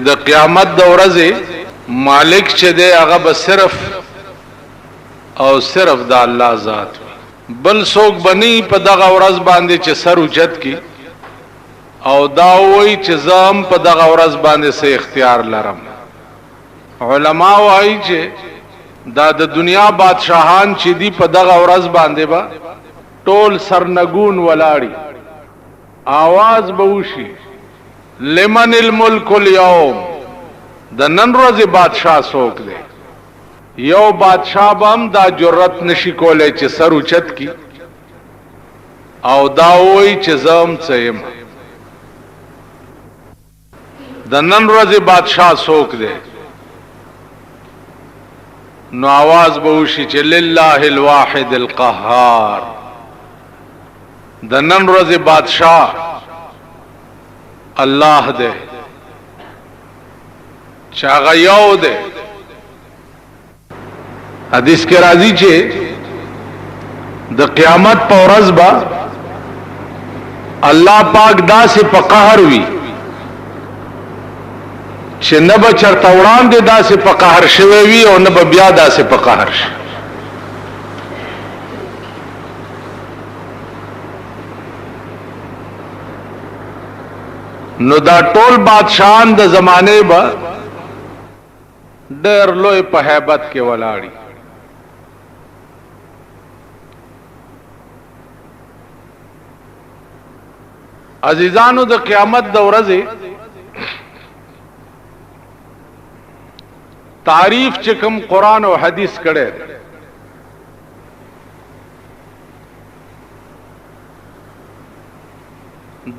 د قیامت د ورځې مالک چې دی هغه به صرف او صرف د الله ذات بل څوک بني په دغه ورځ باندې چې سر اوچت کی او دا وایي چې زم په دغه ورځ باندې سه اختیار لرم. علما وایي چې دا د دنیا بادشاہان چې دی په دغه ورځ باندې با ټول سرنګون ولاړی आवाज به وشي لمن الملک اليوم د نن ورځې بادشاہ څوک دی. یو بادشاہ بم دا جرأت نشي کولای چې سر اوچت کی او دا وایي چې زم څیم. د نن ورځې بادشاہ څوک دی نو आवाज به وشي چې لله الواحد القهار. د نن ورځې بادشاہ الله دے چاغه یو دے. حدیث کې راځي چې د قیامت په ورځ با الله پاک داسې په قهر وي چې نه به چرته وړاندې داسې په قهر شوی وي او نه به بیا داسې په قهر شي. نو دا ټول بادشاہان د زمانه با ډېر لوی په hebat کې ولاړی. عزیزانو د قیامت د ورځې تعریف چې کوم قران او حدیث کړي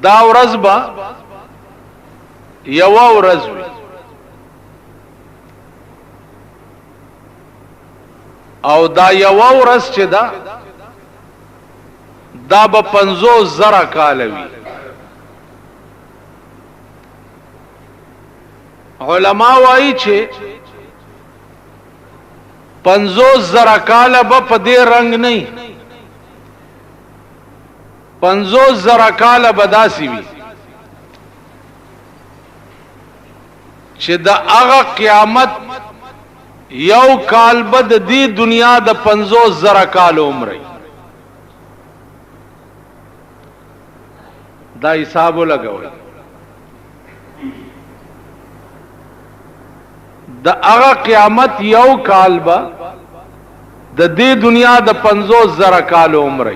دا ورځ با یو ورځ وي او دا یو ورځ چې دا به 50,000 کال وي. علما وایي چې 50,000 کال به په دې رنگ نه 50,000 کال به داسي وي چې د هغه قیامت یو کال بد دی دنیا د 50,000 کال عمر. دا حساب لګوي د هغه قیامت یو کال با د دې دنیا د 50,000 کال عمر.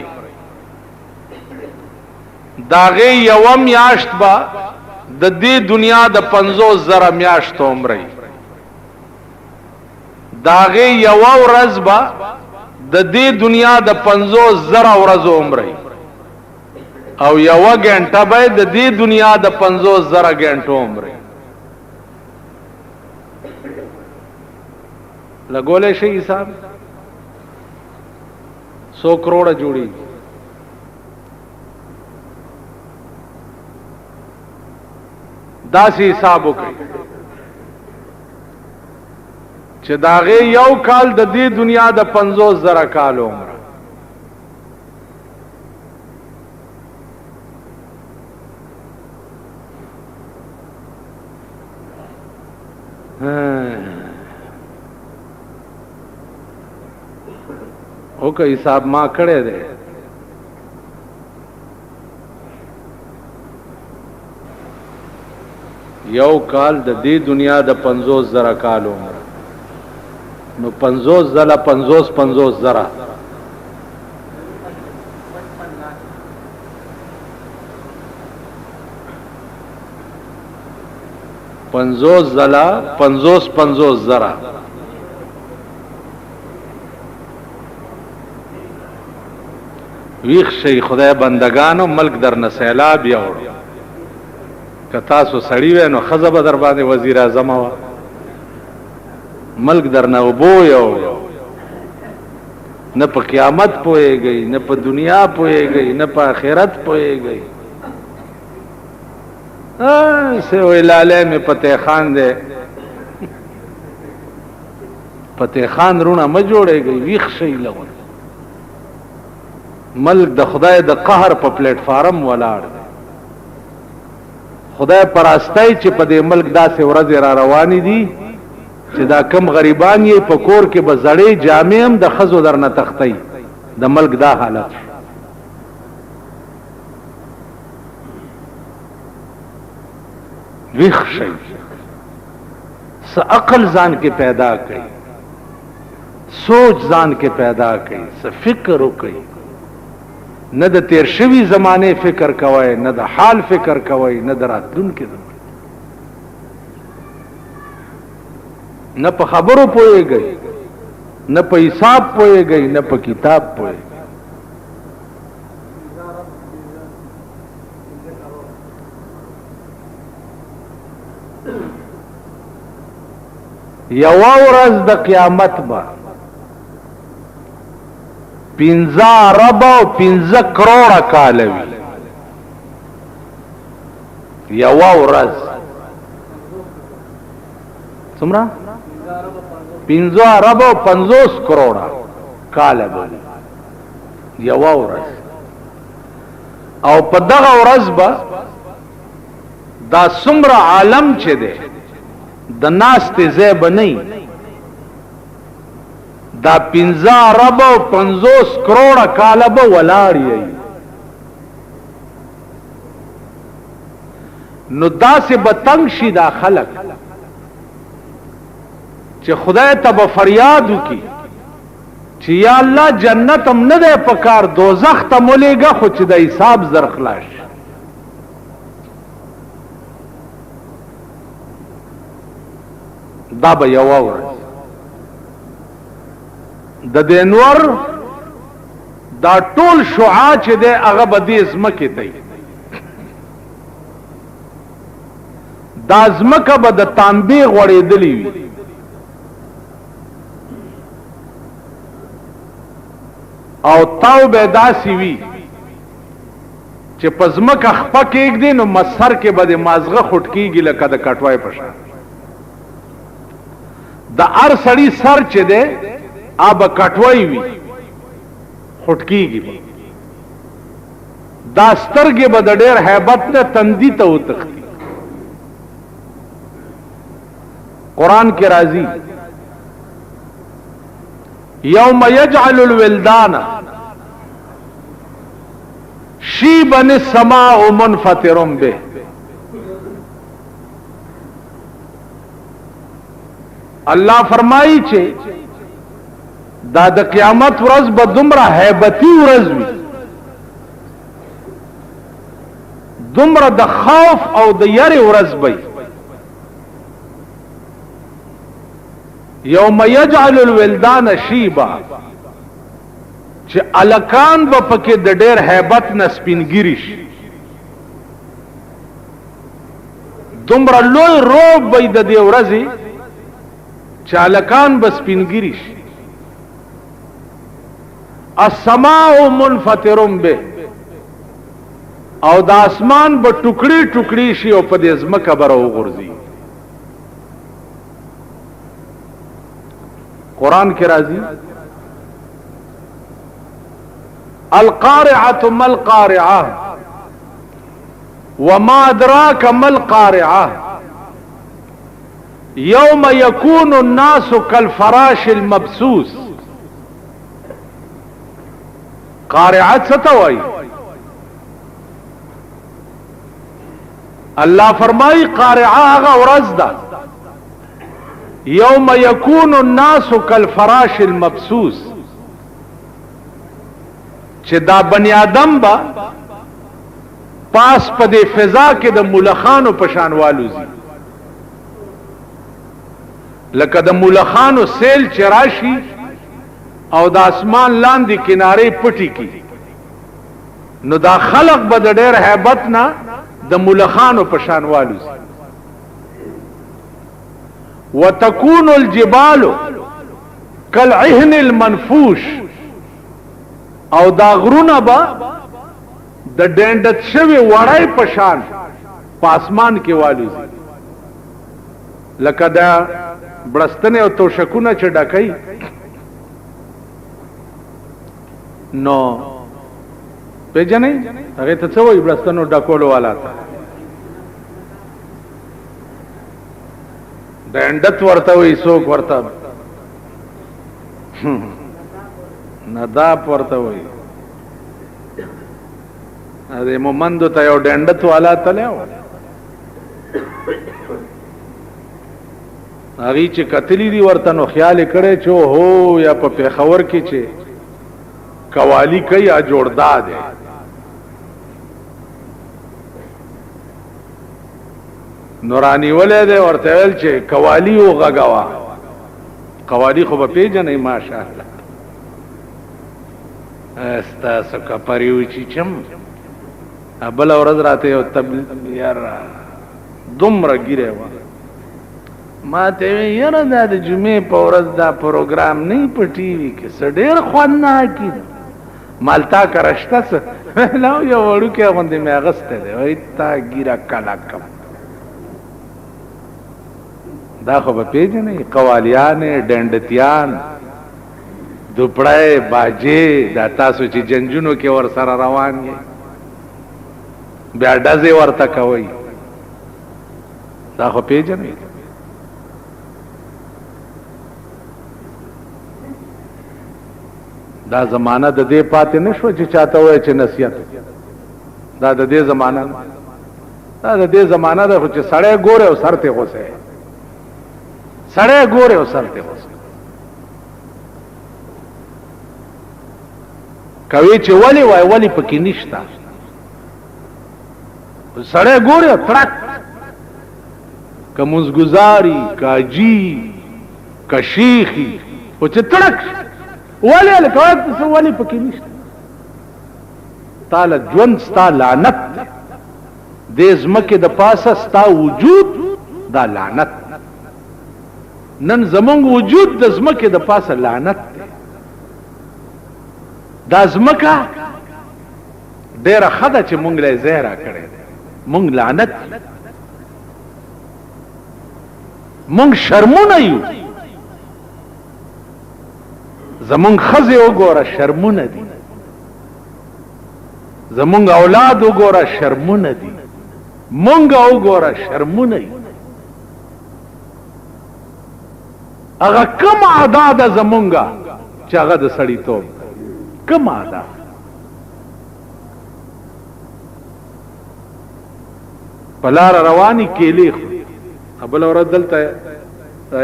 داغه یو میاشت با د دې دنیا د 50,000 میاشت عمر. داغه یو ورځ با د دې دنیا د 50,000 ورځ عمر او یو غنټه به د دې دنیا د 50,000 غنټو عمر. لګولې شي حساب 100 کروڑ جوړي. داسې حساب وکړي چې داغه یو کال د دې دنیا د 50,000 کال عمر. او که حساب ما کړی دی یو کال د دې دنیا د 50,000 کال عمر نو 50 زله 50 زره 50 زله 50 زره ویخ شي خدای بندگانو ملک در نه سیلاب یوړ. که تاسو سړی وې نو خزه به در باندې وزیر اعظم وا ملک در نه وبو یو نه په قیامت پويږي نه په دنیا پويږي نه په آخرت پويږي. سه ویلاله می پته خان دے پته خان رونه ما جوړيږي ویخ شي لغون ملک د خدای د قهر په پلیټ فارم ولاړ خدای پراستای چې په دې ملک داسې ورځې را روانې دي چې دا کم غریبان یې په کور کې به زړې جامې هم د ښځو درنه تختی د ملک دا حالت ویښ شئ څه عقل ځان کې پیدا کړئ سوچ ځان کې پیدا کړئ څه فکر وکړئ نه د تیر شوي زمانه فکر کوئ نه د حال فکر کوئ نه د راتلونکي زمانه نه په خبرو پوهیږئ نه په حساب پوهیږئ نه په کتاب پوهیږئ یوه ورځ د قیامت به 15 ارب او 15 کروڑه کاله وي یوه ورځ څومره 15 ارب او 50 کروڑه کاله به یوه ورځ او په دغه ورځ به دا څومره عالم چې دی د ناستې ځای به نه دا 15 ارب او 50 کروڑه کاله به ولاړ یې نو داسې به تنگ شي دا خلک چې خدای ته به فریاد وکړي چې یا الله جنت هم نه دی پکار دوزخ ته مولېږه خو چې د حساب زر خلاص دا به یوه ورځ د دې نور دا ټول شعاع چې دی هغه به دې ځمکې ته دا ځمکه به د تانبې غوړېدلې وي او تاو به داسې وي چې په ځمکه خپه کېږدي نو مسر کې به د مازغه خوټ کېږي لکه د کټوای په شان د هر سړي سر چې دی آب کټوای وي خوټ کېږي دا سترګې به د ډېر هیبت نه تندي ته وتښتي قرآن کې راځي یوم یجعل الولدان شیبا السماء منفطر به الله فرمایي چې دا د قیامت ورځ به دومره هیبتي ورځ وي دومره د خوف او د یری ورځ به یوم یجعل الولدان شیبا چې الکان به پکې د ډېر هیبت نه سپینګیری شي دومره لوی روب به د دې ورځې چې الکان به سپینګیری شي السماء منفطر به او د اسمان به ټوکړي ټوکړي شي او په دې ځمکه به راوغورځي قرآن کې راځي القارعة ما القارعة وما أدراك ما القارعة يوم يكون الناس كالفراش المبثوث قارعة ستوي الله فرمای قارعه هغه ورځ ده یوم یکون الناس کالفراش المبثوث چې دا بنی آدم با پاس په دې فضا کې د ملخانو پشان والوزي لکه د ملخانو سیل چراشي او د اسمان لاندې کنارې پټي کی نو دا خلق به د ډېر هیبت نه د ملخانو پشان والوزي وتكون الجبال كالعهن المنفوش او دا غرونه با د ډندت شوی وړای پشان پاسمان کې والوزي لکه دا بړستنه او توشکونه چې ډکای نو پیژنې هغه ته څه وایي بړستنو ډکولو والا ته ډنډت ورته وي څوک ورته نداب ورته وي د مومندو ته یو ډنډت والا تلو هغه چې کتلی دی ورته نو خیال کړي چې هو یا په پیښور کې چې قوالی کوي یا جوړدا دی نورانی ولې دی ورته ویل چې قوالی او غغوا قوالی خو به پیژنې ماشاءالله استاسو کپریو چې چم ابل ورځ راته یو یار دومره ګیره و ما ته یاره دا د جمعې په ورځ دا پروګرام نه په ټي وي کې سډیر خوان نه کی مالتا کرشته څه لا یو وړو کې غوندې مې اغسته دی وای تا ګیره کلا کم دا خو به پیژنې قوالیان ډنډتیان دوپړای باجې دا تاسو چې جنجونو کې ور سره روان یې بیا ډزې ورته کوي دا خو پیژنې دا زمانہ د دې پاتې نشو چې چاته وای چې نصیحت دا د دې زمانہ دا د دې زمانہ د چې سړی ګوره او سر ته غوسه سړی ګوره او سر ته غوسه کوي چې ولی وای ولی پکې نشتا سړی ګوره تړک کموز گزاری کاجی کشیخی او چې تړک ولی الکوات څه ولی پکې نشته تعالی ژوند ستا لعنت دې زمکه د پاسه ستا وجود دا لعنت نن زمونږ وجود د زمکه د پاسه لعنت دا زمکه ډیره خده چې مونږ له زهرا کړي مونږ لعنت مونږ شرمونه یو زمونږ خزه وګوره شرمونه دي زمونږ اولاد وګوره شرمونه دي مونږ وګوره شرمونه دي هغه کوم ادا ده زمونږه چې هغه د سړی توب کوم ادا پلار رواني کېلې ابل اور دلته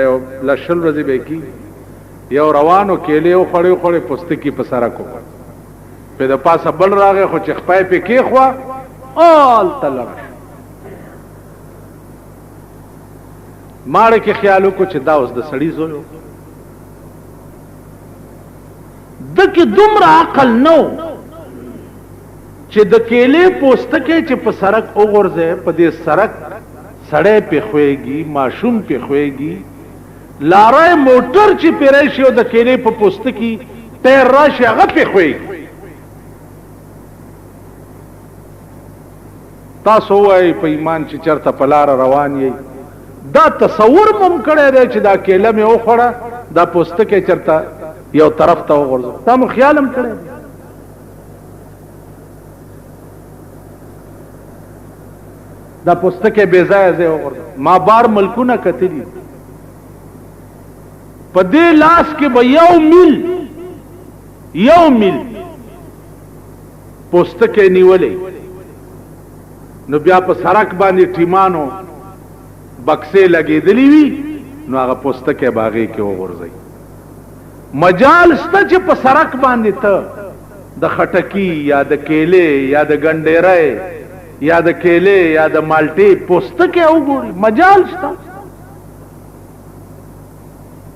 یو لشل ورځې به کی یو روانو کېلې او خړې خړې پستکی په سره کو په د پاسه بل راغې خو چې خپای په کې خوا آل تلر ماړه کې خیالو کو چې دا اوس د سړی زولو دکې دومره عقل نو چې د کېلې پوستکې چې په سرک وګورځي په دې سرک سړې په خوېږي ماشوم په خوېږي لارای موټر چې پیرای شي او د کېلې په پوستکې تیر راشي هغه په خوېږي تاسو وای په ایمان چې چرته په لار روان یې دا تصور مم کړی دی چې دا کېله مې وخوړه دا پوستکې چرته یو طرف ته وغورځو تا مو خیال هم کړی دا پوستکې بې ځایه ځای وغورځو ما بار ملکونه کتلي په دې لاس کې به یو میل پوستکې نیولې نو بیا په سړک باندې ټیمانو بکسې لګېدلې وي نو هغه پوستکې باغې کې وغورځي مجال سته چې په سړک باندې ته د خټکی یا د کېلې یا د ګنډېرۍ یا د کېلې یا د مالټې پوستکې وګوري مجال سته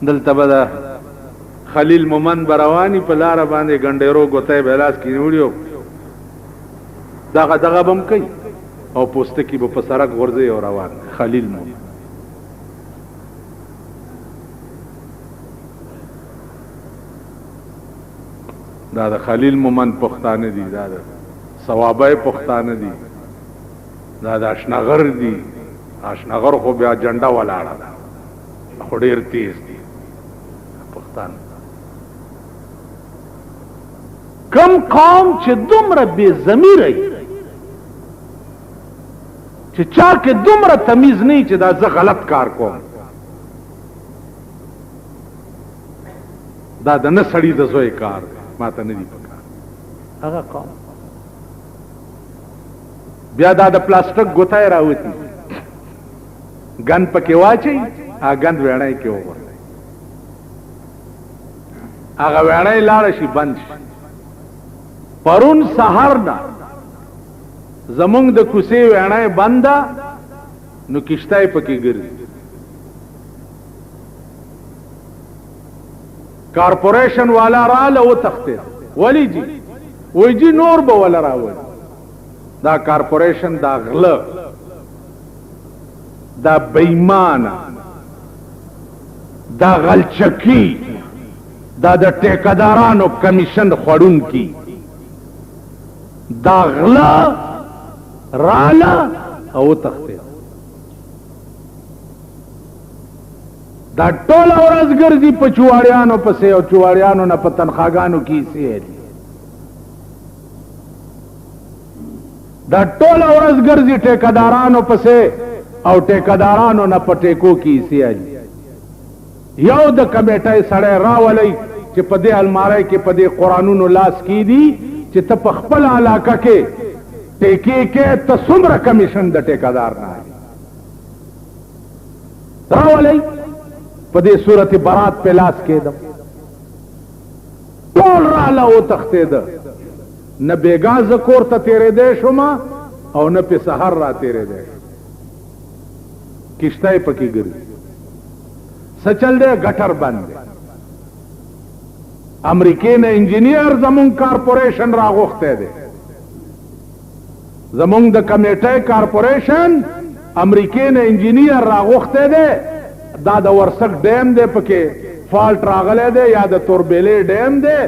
دلته به د خلیل مومند بروانی په لاره باندې ګنډېرو ګوتې به لاس کې نیوړي دغه بم کوي او پوستکی به په سړک غورځي او روان خلیل مومند دا د خلیل مومند پښتانه دي دا د ثوابای پښتانه دي دا د اشنغر دي اشنغر خو بیا جنډا ولاړه ده خو ډیر تیز دي پښتانه کم قوم چې دومره بې ضمیره چې چا کې دومره تمیز نه چې دا زه غلط کار کوم دا د نه سړي د زوی کار ما ته نه دي پکار هغه قوم بیا دا د پلاستیک ګوتای راوتی ګن پکې واچي هغه ګند وړای کې وګور هغه وړای لاړ شي بند شي پرون سحر نه زمونږ د کوسې وړای بندا نو کشتای پکې ګرځي کارپوریشن والا رااله و تخته ولی جی وی جی نور به ولا راوړي دا کارپوریشن دا غله دا بېمانه دا غلچکی دا د ټیکدارانو کمیشن خړونکي دا غله رااله او تخته دا ټول ورځ ګرځي په چواړیانو پسې او چواړیانو نه په تنخواګانو کې سي دا ټول ورځ ګرځي ټیکدارانو پسې او ټیکدارانو نه په ټیکو کې سي یو د کمیټې سړی راولي چې په دې الماری کې په دې قرانونو لاس کې دي چې ته په خپل علاقه کې ټیکې کې ته څومره کمیشن د ټیکدار نه راولي په دې صورت برات په لاس کې دم ټول رااله او تختې ده نه بیګا زکور ته تیرې دې شوما او نه په سحر را تیرې دې کشتای پکې ګرځي سچل دې غټر باندې امریکای نه انجینیر زمون کارپوریشن راغوخته دي زمون د کمیټې کارپوریشن امریکای نه انجینیر راغوخته دي دا د ورسک ډیم دی پکې فالټ راغلی دی یا د توربیلې ډیم دی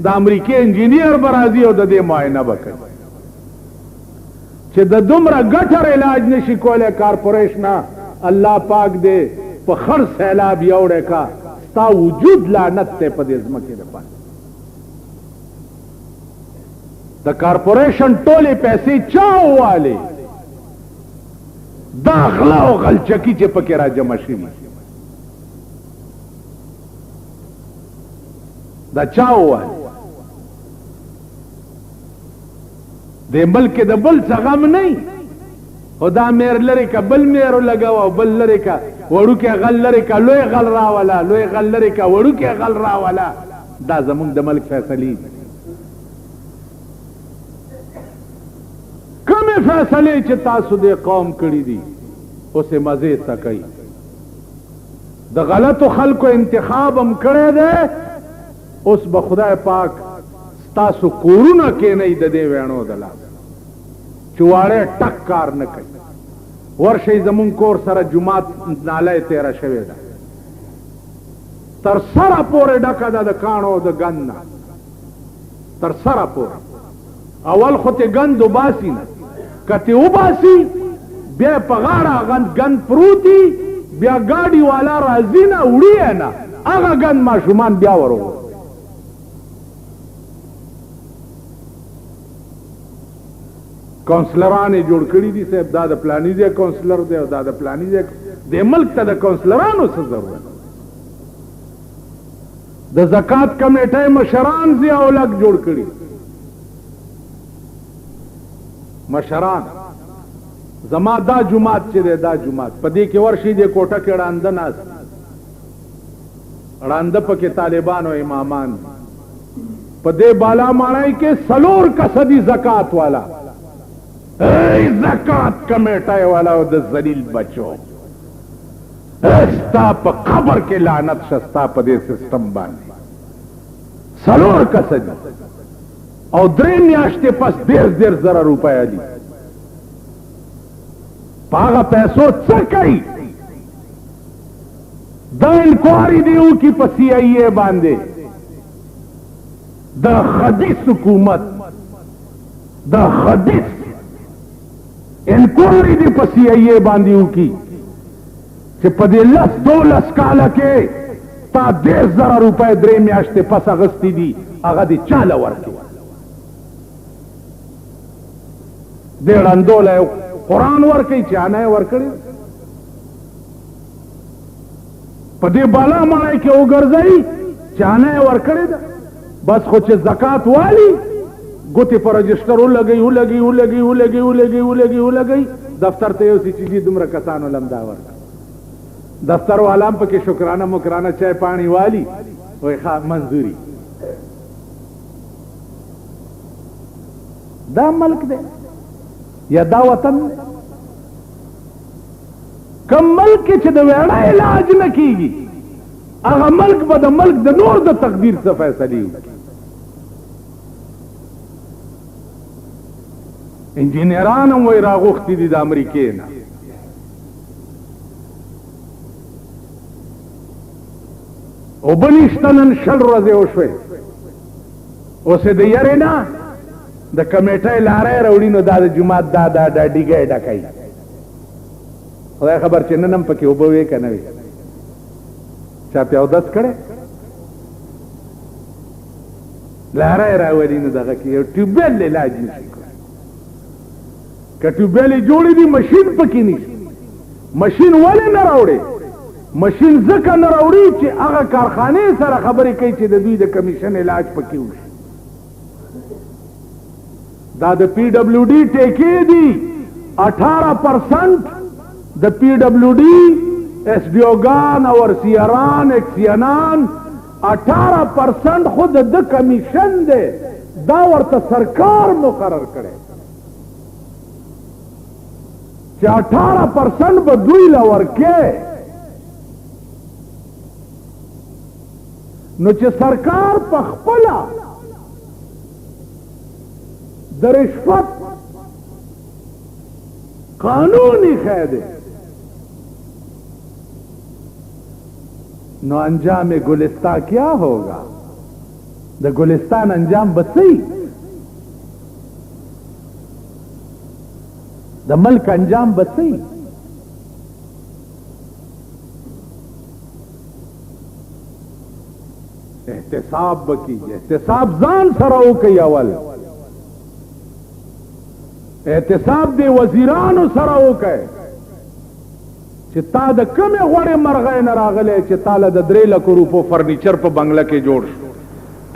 د امریکای انجینیر به راځي او د دې معاینه به کوي چې د دومره ګټر علاج نشي کولی کارپوریشنه الله پاک دی په خر سیلاب یوړی کا ستا وجود لعنت دی په دې ځمکې دپاره د کارپوریشن ټولې پیسې چا ووالې دا غلا او غلچکي چې پکې را جمع شوي دا چا ووالې د ملک د بل څه غم نه خو دا میر لري که بل میرو لګوه او بل لري که وړوکی غل لري که لوی غل راوله لوی غل لري که وړوکی غل راوله دا زمونږ د ملک فیصلې کومې فیصلې چې تاسو د قوم کړي دي اوسې مزې څکئ د غلطو خلکو انتخاب هم کړی دی اوس به خدای پاک ستاسو کورونه کېنئ د دې ویڼو د لاس چواړی ټک کار نه کوي ورشئ زمونږ کور سره جومات نالی تیره شوې ده تر سره پورې ډکه ده د کاڼو د ګند نه تر سره پورې اول خو تې ګند وباسي نه که تې وباسي بیا په غاړه ګند پروتي بیا ګاډي والا راځي نه وړي یې نه هغه ګند ماشومان بیا ورغو کونسلرانې جوړ کړي دي صاحب دا د پلاني ځای کونسلر دی او دا د پلاني ځای د ملک ته د کونسلرانو څه ضرورت د زکات کمیټې مشران ضیاء الحق جوړ کړي مشران زما دا جماعت چې دی دا جماعت په دې کې ورشي د کوټه کې ړانده ناست ړانده پکې طالبان او امامان په دې بالا ماڼۍ کې څلور کسدي زکات والا ای زکات کمیټه والا او د ذلیل بچو ستا په قبر کې لعنت شستا په دې سیستم باندې څلور کسدي او درې میاشتې پس 10,000 روپۍ دي په هغه پیسو څه کوي دا انکوایري دی وکړي په CIA باندې د خبیث حکومت د خبیث انکوایري دی په CIA باندې وکړي چې په دې 10-12 کاله کې تا 10,000 روپۍ درې میاشتې پس اخیستې دي هغه دې چاله ورکړي دې ړندولی قرآن ورکړي چانه یې ورکړي په دې بالا ماڼۍ کې وګرځئ چانه ورکړې ده بس خو چې زکات والی ګوتې په رجسټر ولګي دفتر ته یو چې دي دومره کسانو لم دا ورکړه دفتر والام پکې شکرانه مکرانه چای پانی والی وای ښه منظوري دا ملک دی یا دا وطن کم ملک چې د ویړه علاج نه کیږي هغه ملک به د ملک د نور د تقدیر څه فیصلې وکړي انجینران هم وای راغوښتي دي د امریکې نه اوبه نشته نن 6 ورځې وشوې اوس یې د یارې نه د کمیټۍ لارۍ راوړي نو دا د جومات دا ډیګی ډکوي خدای خبر چې نن هم پکې اوبه وې که نه وې چا پې اودس کړی لارۍ راولي نو دغه کې یو ټیوبویل علاج نشي کړی که ټیوبویل یې جوړې دي مشین پکې نشي مشین ولې نه راوړې مشین ځکه نه راوړي چې هغه کارخانې سره خبرې کوي چې د دوی د کمیشن علاج پکې وشي دا د پی ډبلیو ډي ټیکې دي 18% د پی ډبلیو ډي ایس ډي اوګان او ارسیاران اکسیانان 18% خود د کمیشن دی دا ورته سرکار مقرر کړي چې 18% به دوی له ورکې نو چې سرکار په خپله د رشوت قانونی خیده نو انجام گلستان کیا ہوگا د گلستان انجام بسی د ملک انجام بسی احتساب بکی احتساب ځان سره وکي اول احتساب دی وزیرانو سره وکي چې تا د کمې غوړې مرغۍ نه راغلی چې تاله د 3 لکو روپو فرنیچر په بنگله کې جوړ شو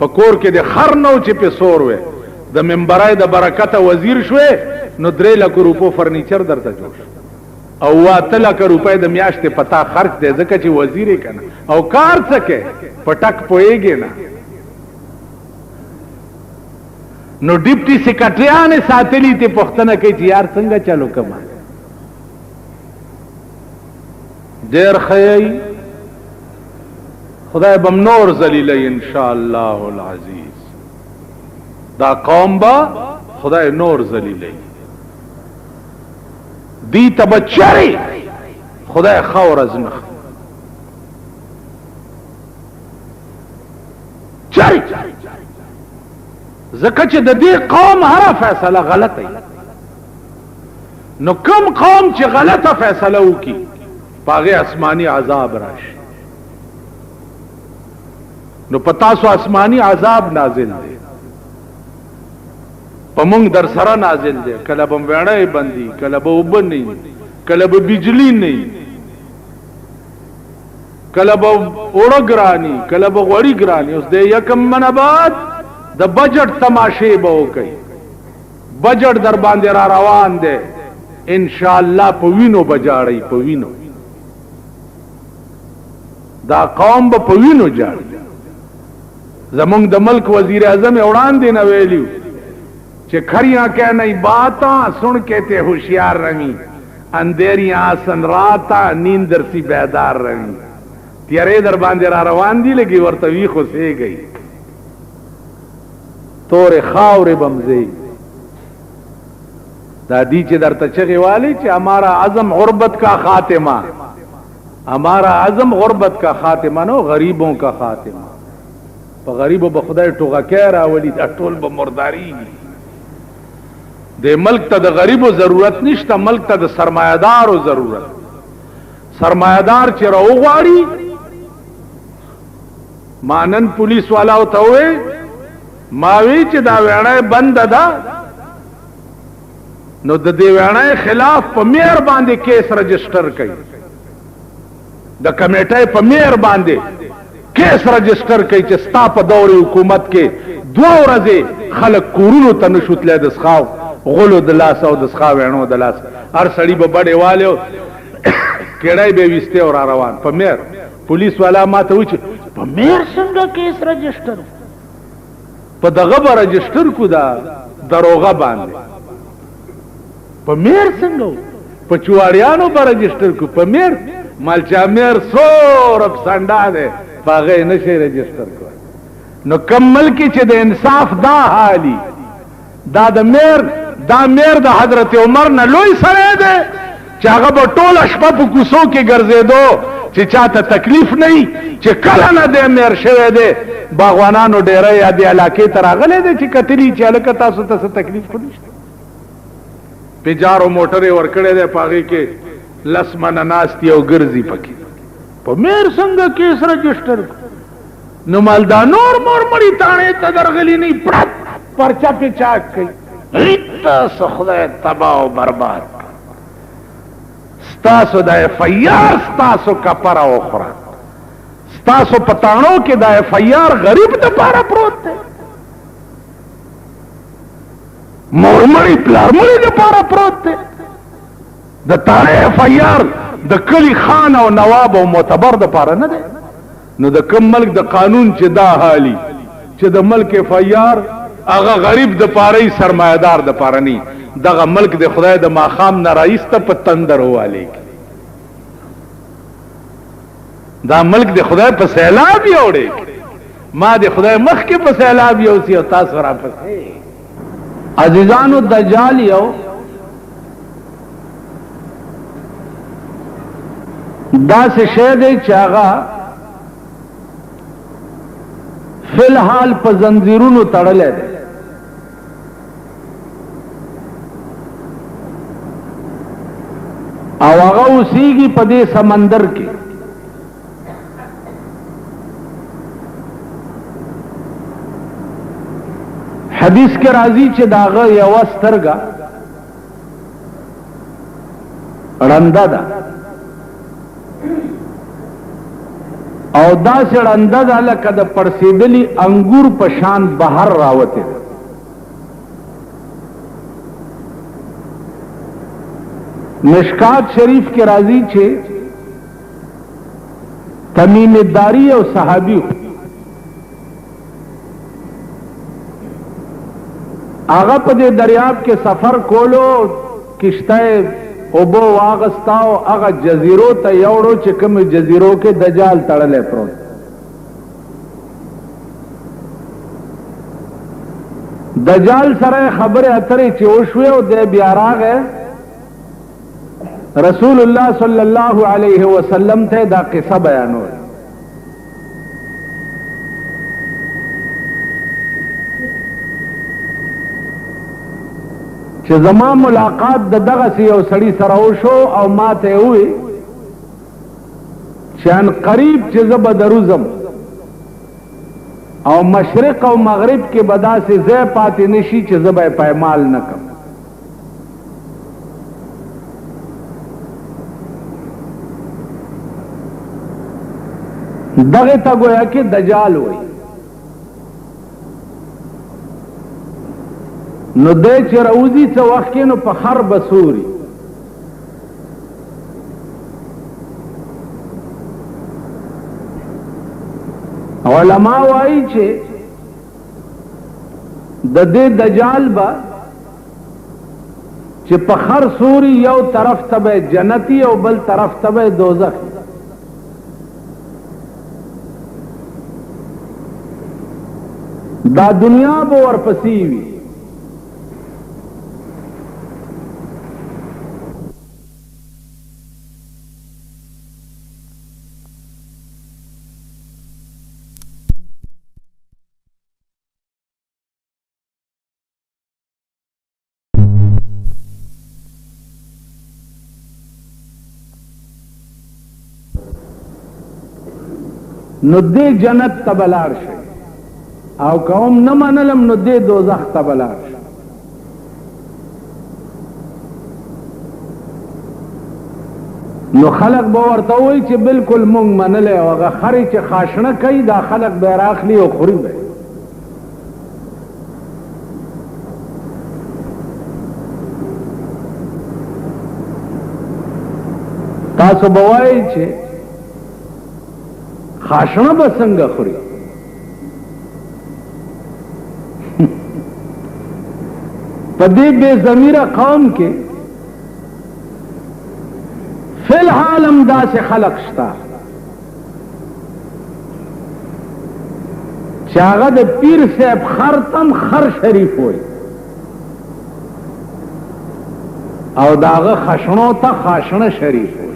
په کور کې د خر نو چې په سور وې د منبرای د برکته وزیر شوې نو 3 لکو روپو فرنیچر درته جوړ شو او 8 لکه روپۍ د میاشتې پتا خرچ دی ځکه چې وزیر یې کنه او کار څه کې پټک پوهېږي نه نو ډیپټي سیکرټریانې ساتلي ته پوښتنه کوي چې یار څنګه چلو کما ډېر ښه خدای بم نور ذلیلوي ان شاء الله العزیز دا قوم با خدای نور ذلیلوي دی تبچری خدای خور از نخ چری زکه چې د دې قوم هر فیصله غلطه نو کوم قوم چې غلطه فیصله وکي پاغه آسمانی عذاب راشي نو پتا سو آسمانی عذاب نازل دی پمونږ در سره نازل دی کله بم وړای بندي کله به وبني کله به بجلی نه کله به اورګرانی کله به غوړی ګرانی اوس د یکم من بعد د بجټ تماشې به وکي بجټ در باندې را روان دی ان شاء الله په وینو بجاړي په وینو دا قوم به په وینو جاړي زمونږ د ملک وزیر اعظم وړاندې نه ویلیو کہ کھریاں کہ نہیں باتاں سن کے تے ہوشیار رہی اندھیریاں سن راتا نیندر سی بیدار رہی تیرے در باندې را روان دی لگی ورتوی خوشے گئی تور خاور بمزی دا دی چه در تچغی والی چه ہمارا عزم غربت کا خاتمہ ہمارا عزم غربت کا خاتمہ نو غریبوں کا خاتمہ پا غریبوں بخدای ٹوغا کہہ رہا ولی دا ٹول بمرداری دے ملک تا دا غریبو ضرورت نشتا ملک تا دا سرمایدارو ضرورت سرمایدار چی رو غواری مانن پولیس والا ہوتا ہوئے ماوی چی دا ویڑای بند دا نو دا دی ویڑای خلاف پا میر باندے کیس رجسٹر کئی دا کمیٹای پا میر باندے کیس رجسٹر کوي چې ستا په دور حکومت کې 2 ورځې خلک کورونو ته نشو تللی د څښاو غلو د لاس او د څښاو ویڼو د لاس هر سړي به بډې والو کېړی به ویستی او را روان په میر پولیس والا ما ته وایي چې په میر څنګه کیس رجسټر په دغه به رجسټر کو دا دروغه باندې په میر څنګه په چواریانو به رجسټر کو په میر مالچا میر سور افسنډا دی په هغه یې نشي رجسټر کوی نو کم ملکی چې د انصاف دا حالي دا میر د حضرت عمر نه لوی سړی دی چې هغه به ټوله شپه په کوڅو کې ګرځېدو چې چاته تکلیف نه وي چې کله نه دی میر شوی دی باغوانانو ډیری یا دې علاقې ته راغلی دی چې کتلي چې هلکه تاسو ته څه تکلیف خو نشته پیجارو موټر یې ورکړی دی په هغې کې 10 منه ناست او ګرځي پکې په میر څنګه کیس رجسټر نو مالدا نور مور مړي تاڼې ته درغلي نه پړت پرچا پې چاک کوي تاسو خدای تباه او برباد ستاسو د ایف آی آر ستاسو کپره وخوره ستاسو په تاڼو کې د ایف آی آر غریب دپاره پروت دی مور مړي پلار مړي دپاره پروت دی د تاڼې ایف آی آر د کلی خان او نواب او معتبر دپاره نه دی نو د کم ملک د قانون چې دا حالي چې د ملک ایف آی آر هغه غریب دپاره سرمایهدار دپاره نه دغه ملک د خدای د ماښام نه رایسته په تندر والی دا ملک د خدای په سیلاب یوړی ما د خدای مخکې په سیلاب یوسي او تاسو راپسې عزیزانو دجال یو داسې شی دی چې هغه فی الحال په زنځیرونو تړلی دی او هغه اوسیږي په دې سمندر کې حدیث کې راځي چې د هغه یوه سترګه ړنده ده او داسې ړنده ده لکه د پړسېدلي انګور په شان بهر راوتې ده مشکات شریف کې راځي چې تمیم داری او صحابی هغه په دې دریاب کې سفر کولو کشته اوبو واغستاو هغه جزیرو ته یوړو چې کوم جزیرو کې دجال تړلی پروت دجال سره خبرې اترې چې وشوې او دی بیا راغی رسول الله صلی الله علیه وسلم ته دا قصه بیانول چې زما ملاقات د دغه یو سړي سره وشو او ما ته ووی چې ان قریب چې زه به دروزم او مشرق او مغرب کې به داسې ځای پاتې نشي چې زه به یې پایمال نه کړم دغه ته گویا کې دجال وای نو دې چې راوځي څه وخت کې نو په خر بسوري علماء وایي چې د دې دجال با چې په خر سوري یو طرف ته به جنتی او بل طرف ته به دوزخ دا دنیا به ورپسې وي نو دې جنت ته بلار شي او کوم نه منلم نو دې دوزخ ته بلار شي نو خلق به ورته وایي چې بالکل مونږ منلی او هغه خرې چې خاشنه کوي دا خلق به راخلي او خوري به تاسو به وایئ چې خاشنه به څنګه خوري په دې بې ضمیره قوم کې فی الحال هم داسې خلق شته چې هغه د پیر صاحب خر تم خر شریف وي او د هغه خشنو ته خاشنه شریف وي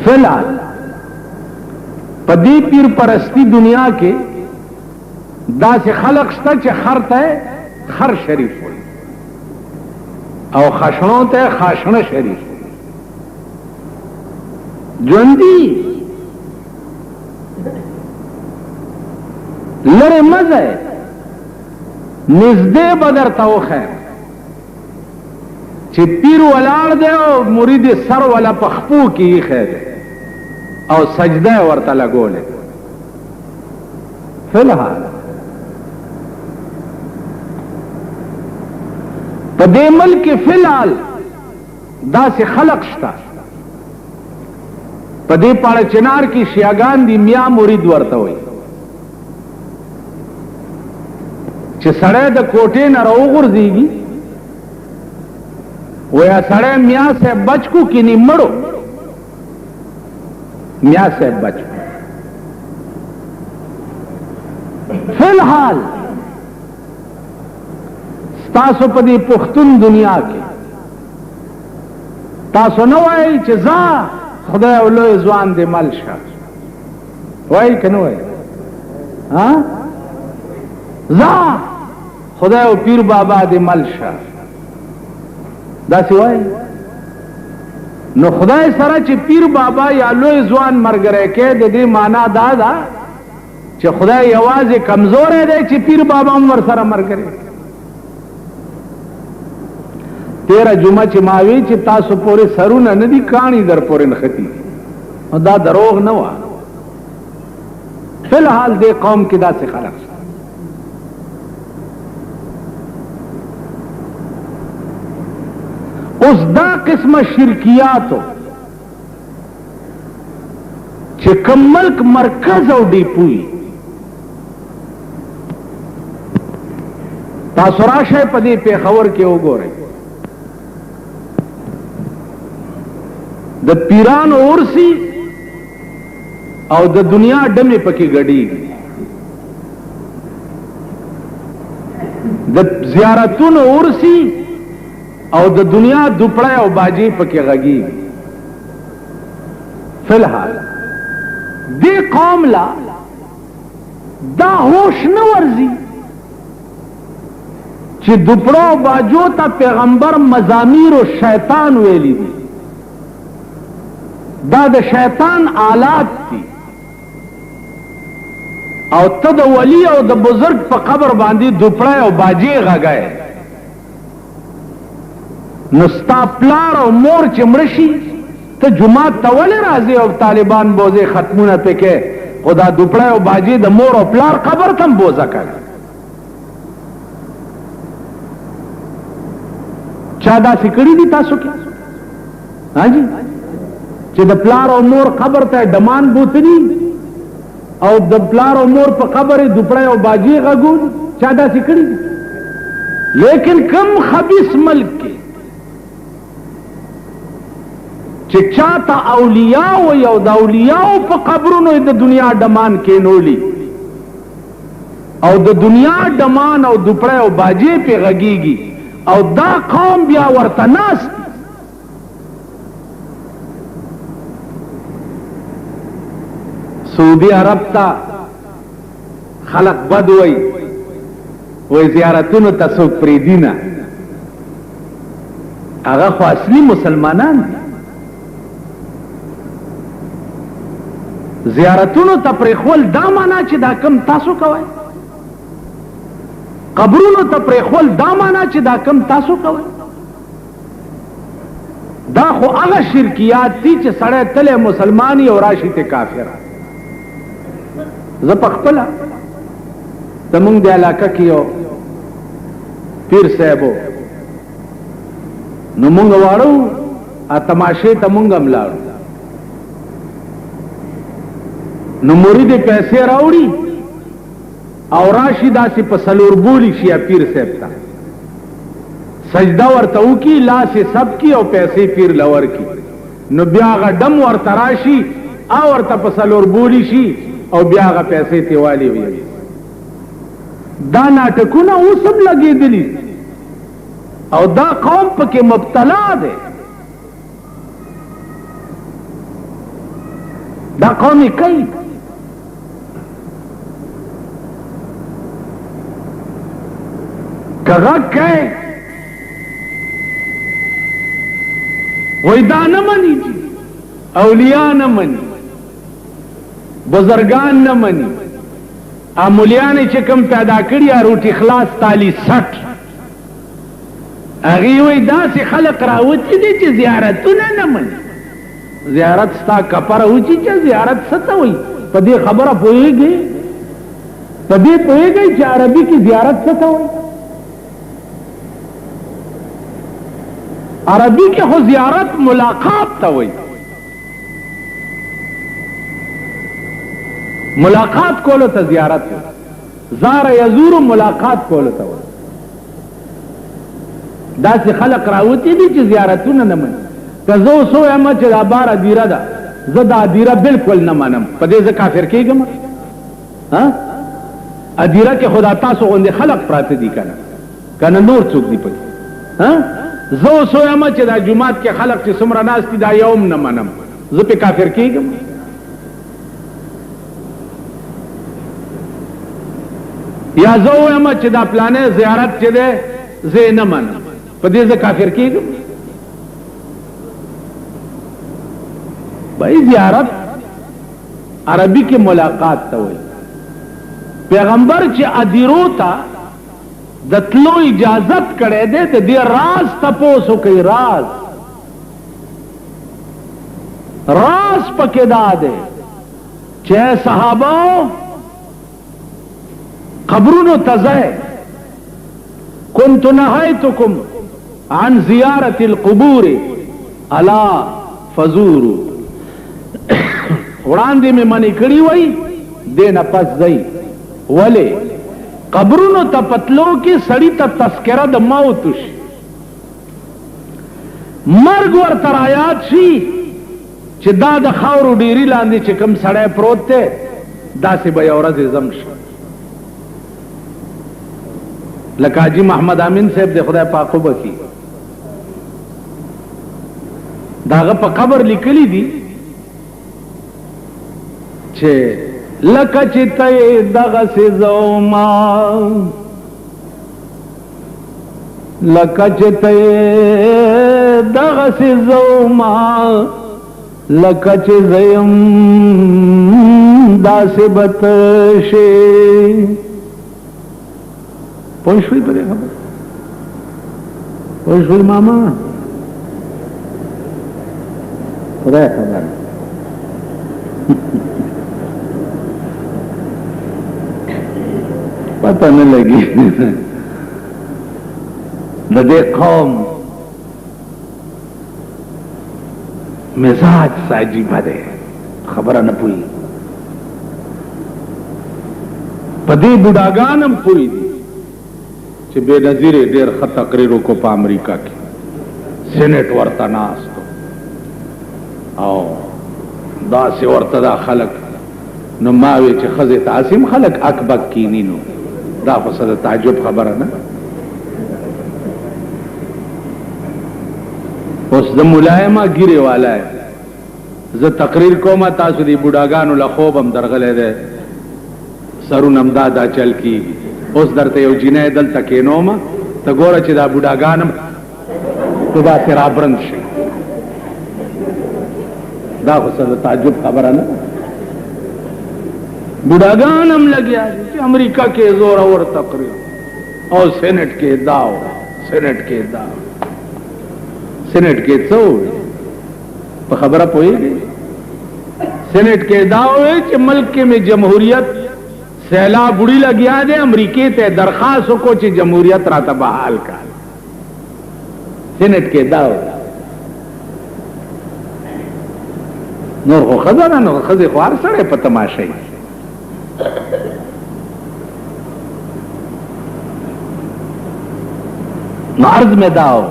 فی الحال په دې پیر پرستی دنیا کې داسې خلق شته چې خر ته خر شریف وي او خشنو ته خاشنه شریف وي ژوندي لرې مزه نږدې به درته وښیم چې پیر ولاړ دی او مرید سر ولا په خپو کې ایښی دی او سجده ورته لګولې فی الحال په دې ملک کې فی الحال داسې خلق شته په دې پاړه چنار کې شیعاګان دي میا مرید ورته وایي چې سړی د کوټې نه راوغورځېږي ویا سړی میا صاحب بچکو کې نی مړو میا صاحب بچکو فی الحال تاسو په دې پښتون دنیا کې تاسو نه وایئ چې ځه خدای او لوی ځوان دې مل شه وایئ که نه وایئ ځه خدای او پیر بابا دې مل شه داسې وایئ نو خدای سره چې پیر بابا یا لوی ځوان ملګری کې د دې معنا دا ده چې خدای یوازې کمزوری دی چې پیر بابا هم ورسره ملګری تیره جمعه چې ما وی چې تاسو پورې سرونه نه دي کاڼي در پورې نښتي نو دا دروغ نه وه فی الحال دې قوم کې داسې خلق شته اوس دا قسمه شرکیاتو چې کوم ملک مرکز او ډیپوي تاسو راشئ په دې پېښور کې وګورئ د پیرانو ورسی او د دنیا ډمې پکې ګډېږي د زیارتونو ورسی او د دنیا دوپړی او باجی پکې غږېږي فی الحال دې قوم لا دا هوش نه ورځي چې دوپړو او باجو ته پیغمبر مزامیر او شیطان ویلی دي دا د شیطان آلات دي او ته د ولی او د بزرگ په قبر باندې دوپړی او باجی غږی نو ستا پلار او مور چې مړه شي ته جومات ته ولې راځې او طالبان بوځې ختمونه پکې خو دا دوپړی او باجی د مور او پلار قبر ته هم بوځه کوي چا داسې کړي دي تاسو کې ها جی چې د پلار او مور قبر ته ډمان بوتلی او د پلار او مور په قبر دوپړی او باجی غږون چا داسې کړي دي لیکن کم خبیث ملک کې چې چاته اولیاء وي او د اولیاء په قبرونو د دنیا ډمان کېنولي او د دنیا ډمان او دوپړی او باجی پې غږېږي او دا قوم بیا ورته ناست سعودی عرب ته خلق بد وی زیارتونو ته څوک پرېږدي نه هغه خو اصلي مسلمانان دي زیارتونو ته پرېښول دا معنا چې دا کم تاسو کوئ قبرونو ته پرېښول دا معنا چې دا کم تاسو کوئ دا خو هغه شرکیات دي چې سړی تله مسلمانی او راشي ته کافر زه په خپله زمونږ د علاقه کې یو پیر صاحب نو مونږ واړو تماشې ته مونږ هم لاړو نو مرید پیسې راوړي او راشي داسې په څلور بولی شي پیر صاحب ته سجده ورته وکي لاس یې سب کی او پیسې پیر لور کی نو بیا هغه ډم ورته راشي او ورته په څلور بولی شي او بیا هغه پیسې تیوالی وي دا ناټکونه اوس هم لګېدلي او دا قوم پکې مبتلا دی دا قوم یې کوي که غږ کوي وای دا نه مني اولیاء نه مني بزرگان نه مني مولیان چې کوم پیدا کړي روټي خلاص تالی سټ هغې وایي داسې خلق راوتي دي چې زیارتونه نه مني زیارت ستا کپره وچي چې زیارت څه ته وایي په دې خبره پوهېږي په دې پوهېږئ چې عربي کې زیارت څه ته وایي عربی کې خو زیارت ملاقات ته وایي ملاقات کولو ته زیارت زار یزور ملاقات کولو ته وایي داسې خلق راوتي دي چې زیارتونه نه مني که زه اوس ووایم چې دا بار ادیره ده زه دا ادیره بالکل نه منم په دې زه کافر کېږم ادیره کې خو دا تاسو غوندې خلق پراته دي که نه نور څوک دي پکې زه اوس ووایم چې دا جومات کې خلق چې څومره ناست دي دا یو هم نه منم زه پې کافر کېږم یا زه ووایم چې دا پلانې زیارت چې دی زه یې نه منم په دې زه کافر کېږم بھائی زیارت عربی کې ملاقات ته وایي پیغمبر چې ادیرو ته د تلو اجازت کړی دی د دې راز تپوس وکړئ راز پکې دا دی چې صحابه قبرونو ته ځئ كنت نهيتكم عن زيارة القبور الا فزوروا وړاندې مې منې کړي وای دې نه پس ځئ ولې قبرونو ته پتلو کې سړی ته تذکره د موت شي مرګ ورته رایاد شي چې دا د خاورو ډیري لاندې چې کوم سړی پروت دی داسې به یو ورځ زم شي لکه حاجي محمد امین صاحب د خدای پاکو بکی داغه په قبر لیکلی دي چې لکه چې ته دغسې زوما لکه چې ته دغسې زوما لکه چې زیم داسې به ته شې پوه شوئ په دې خبره پوه شوئ ماما خدای خبر پتہ نه لګي د دې قوم مزاج عجیب دی خبره نه پوي په دې بوډاګانم پوي دي چې بے نظیر ډېر ښه تقریر وکړو په امریکا کې سینټ ورته ناست او داسې ورته دا خلک نو ما وی چې ښځې ته هسې هم خلک اکبک کیني نو دا خو څه د تعجب خبره نه اوس د ملایمه ګیرې والا زه تقریر کوم تاسو دې بوډاګانو له خوب هم درغلی دی سرونه هم دا چل کېږي اوس درته یو جینۍ دلته کېنومه ته ګوره چې دا بوډاګان هم ته داسې رابرند شي دا خو څه د تعجب خبره نه بوډاګان هم لګیا دي چې امریکا کې زور اور تقریر او سینٹ کې داو سینٹ کې داو سینٹ کې څو په خبره پوهیږي سینٹ کې داو چې ملک میں جمہوریت سیلاب بڑی لگیا دے امریکہ تے درخواست کو چې جمہوریت راته بحال کا سینٹ کې داو نور خو خزانه نور خزي خوار سره په تماشای نو عرض میں داو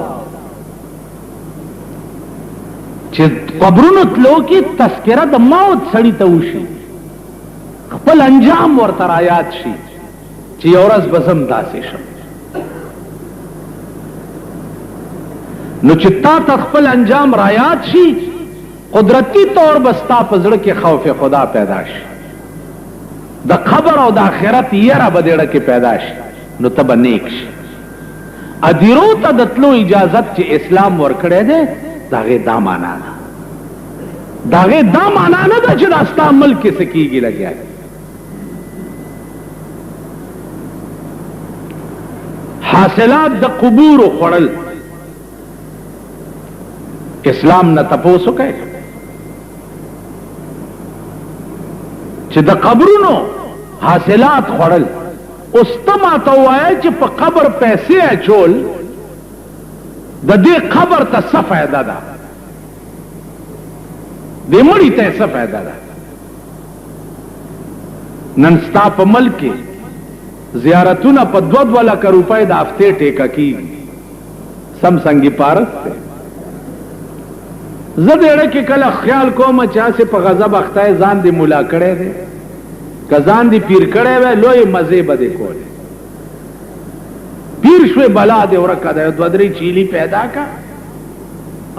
چې قبرونو تلو کې تذکرہ د موت سړی ته وشي خپل انجام ورته یاد شي چې یو ورځ بزم داسې شم نو چې تا خپل انجام را یاد شي قدرتی طور بستا په زړه کې خوف خدا پیدا شي د خبر او د آخرت یره بدېړه کې پیدا شي نو ته به نیک شي ادیرو ته د تلو اجازت چې اسلام ورکړی دی داغه دا معنا نه داغه دا معنا نه ده چې دا ستا ملک کې سکیږي لګیا حاصلات د قبور خوړل اسلام نه تپوسو کوي چې د قبرونو حاصلات خوړل اوس ته ماته وایه چې په قبر پیسې اچول د دې قبر ته څه فایده ده دې مړي ته څه فایده ده نن ستا په ملک کې زیارتونه په 2 لک روپۍ د هفتې ټیکه کېږي سم سنګي پارس دی زه دېړه کې کله خیال کوم چې هسې په غضب اختی ځان دې ملا کړی دی که ځان دې پیر کړی وی لوی مزې به دې کولې پیر شوې بلا دې ورکه ده 2-3 چیلي پیدا کا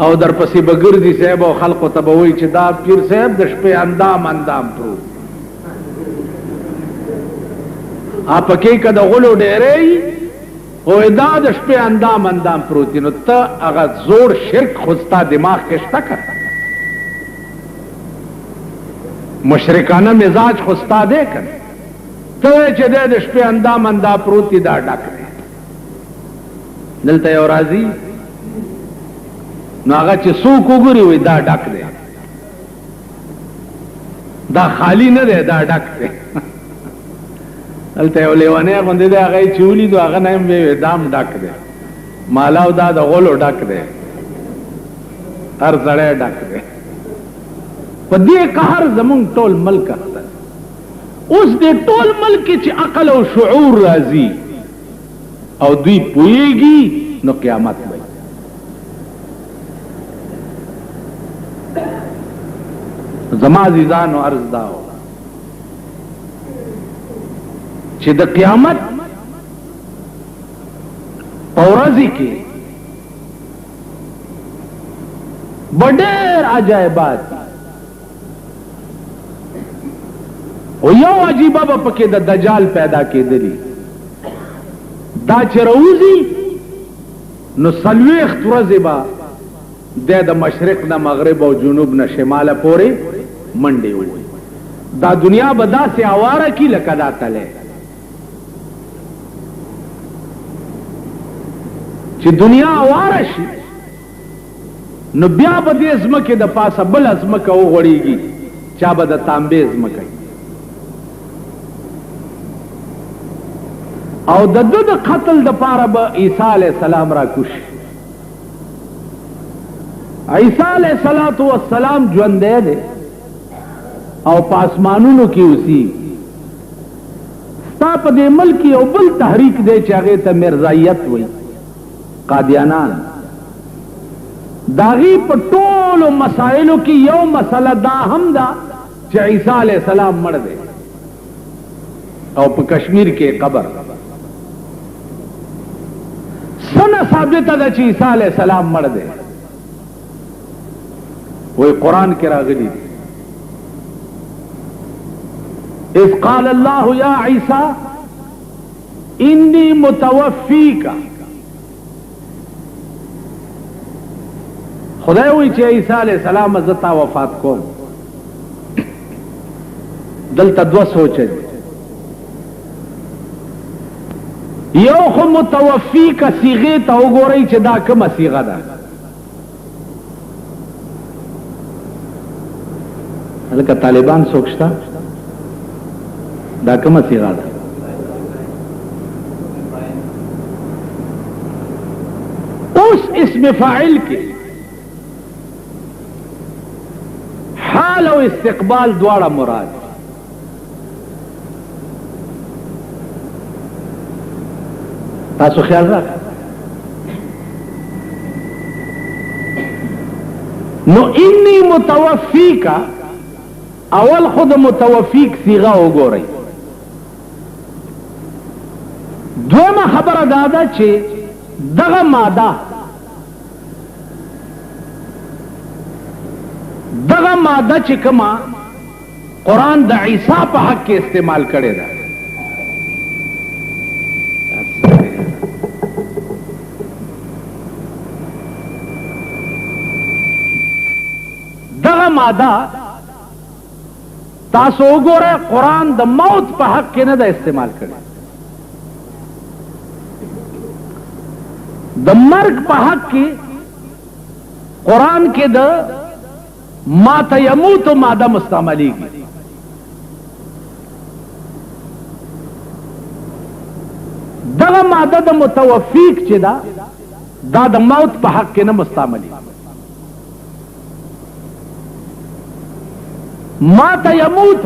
او در پسې به ګرځي صاحب او خلقو ته به وایي چې دا پیر صاحب د شپې اندام پروت پکې که د غلو ډېرې او دا د شپې اندام پروت نو ته هغه زوړ شرک خو ستا دماغ کې شته که مشرکانه مزاج خو ستا دی که ته وایې چې دی د شپې اندام پروت دی دا ډک دی دلته یو راځي نو هغه چې څوک وګوري وایي دا ډک دی دا خالی نه دی دا ډک دی دلته یو لیونی غوندې دی هغه یې چې ولیدو هغه نه هم ویې دام ډک دی مالاو دا د غولو ډک دی هر سړی ډک دی په دې قهر زمونږ ټول ملک اخته اوس دې ټول ملک کې چې عقل او شعور راځي او دوی پوهیږي نو قیامت وي زما عزیزانو عرض داو چې د قیامت په ورځ کې ډېر عجایبات او یو عجیبه به پکې د دجال پیدا کېدلی دا چې راوځي نو 40 ورځې به د مشرق نه مغرب او جنوب نه شماله پورې منډې وي دا دنیا به داسې اواره کی لکه دا تله چې دنیا اواره شي نو بیا به دې ځمکې د پاسه بله ځمکه وغوړېږي چا به د تانبې ځمکه او د ده د قتل دپاره به عیسی علیه السلام را کوش عیسی علیه السلام ژوندی دی او په اسمانونو کې اوسېږي ستا په دې ملک یو بل تحریک دی چې هغې ته مرزایت وایي قادیانان داغي په ټولو مسائلو کې یو مسله دا هم ده چې عیسی علیه السلام مړ دی او په کشمیر کې قبر سنه ثابته ده چې عیسی علیه السلام مړ دی وی قرآن کې راغلی دی اذ قال الله یا عیسی انی متوفیک خدای وی چې عیسی علیہ السلام زتا وفات کوم دلته 2 سوچ دي یو خو متوفی کا صیغه ته وګورئ چې دا کومه صیغه ده. لکه طالبان څوک شته؟ دا کومه صیغه ده؟ اوس اسم فاعل کې حال او استقبال دواړه مراد. تاسو خیال راکړئ. نو انی متوفی کا اول خود متوفیق صیغه وګورئ. دویمه خبره دا ده چې دغه ماده چې کومه قرآن د عیسی په حق کې استعمال کړی ده، دغه ماده تاسو وګورئ قرآن د موت په حق کې نه ده استعمال کړی، د مرګ په حق کې قرآن کې د مات یموت ماده مستعملیږي. دغه ماده د متوفیق چې ده دا د موت په حق کې نه مستعملیږي. مات یموت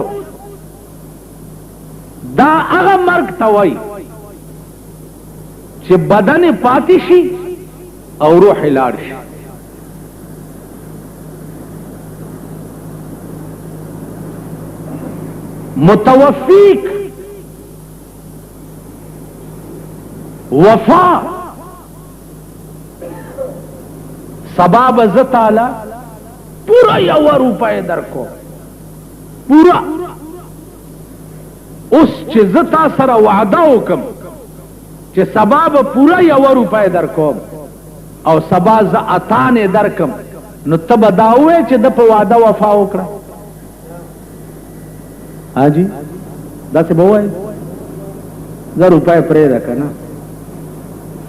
دا هغه مرګ ته وایي چې بدن پاتې شي او روح لاړ شي. متوفیق وفا سبا بز تعالی پورا 1 روپے درکو پورا اوس چې زتا سره وعده وکم چې سبا به پورا 1 روپے درکوم او سبا ز اتانه درکم، نو تب داوې چې د په وعده وفا وکړه. حاجی دا څه بوای 1 روپے پرې ده کنه،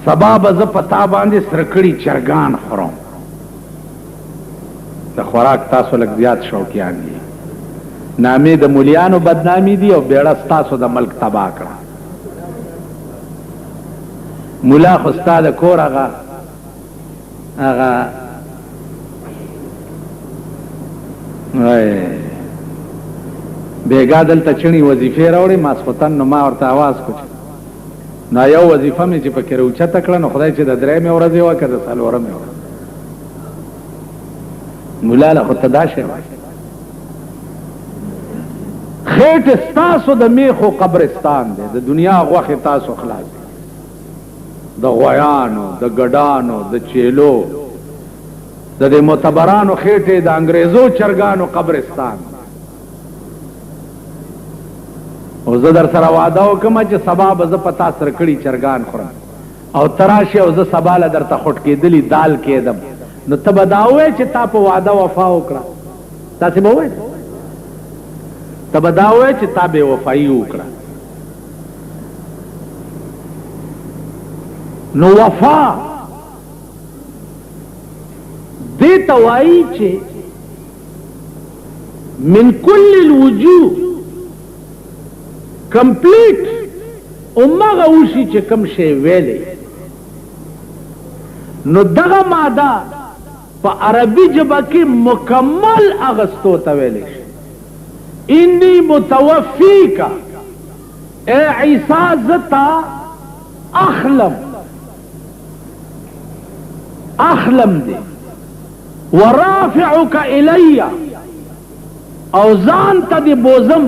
سبا به ز پتا باندې سرکړی چرګان خورم. د خوراک تاسو لږ زیات شوقیان دي، نامې د مولیانو بدنامي دي او بیړه تاسو د ملک تباہ کړه. مولا خو ستا د کور هغه بیګا دلته چڼي وظیفې راوړې ماسخوتن، نو ما ورته آواز کو نو یو وظیفه مې چې پکې راوچته کړه، نو خدای چې د 3مې ورځې وه که د 4مې وه. مولا له خو ته دا شی وایي خېټې ستاسو د میخو قبرستان دی، د دنیا غوښې تاسو خلاص دی، د غویانو د ګډانو د چیلو د دې معتبرانو خېټې د انګریزو چرګانو قبرستان. او زه در سره وعده وکړم چې سبا به زه په تا سرکړي چرګان خورم او تراشي او زه سبا له درته خوټ کېدلي دال کېدم، نو ته به دا ووایې چې تا په وعده وفا وکړه. تاسې به ووایې ته به دا ووایې چې تا بې وفایي وکړه. نو وفا دې ته وایي چې من کل الوجوه کمپلیٹ امغه وشي چې کم شی ویلې. نو دغه ماده په عربي ژبه کې مکمل اغستو ته ویلې شي. انی متوفیکا اے عیسی زتا اخلم دی ورافعک الی او ځان ته دی بوزم،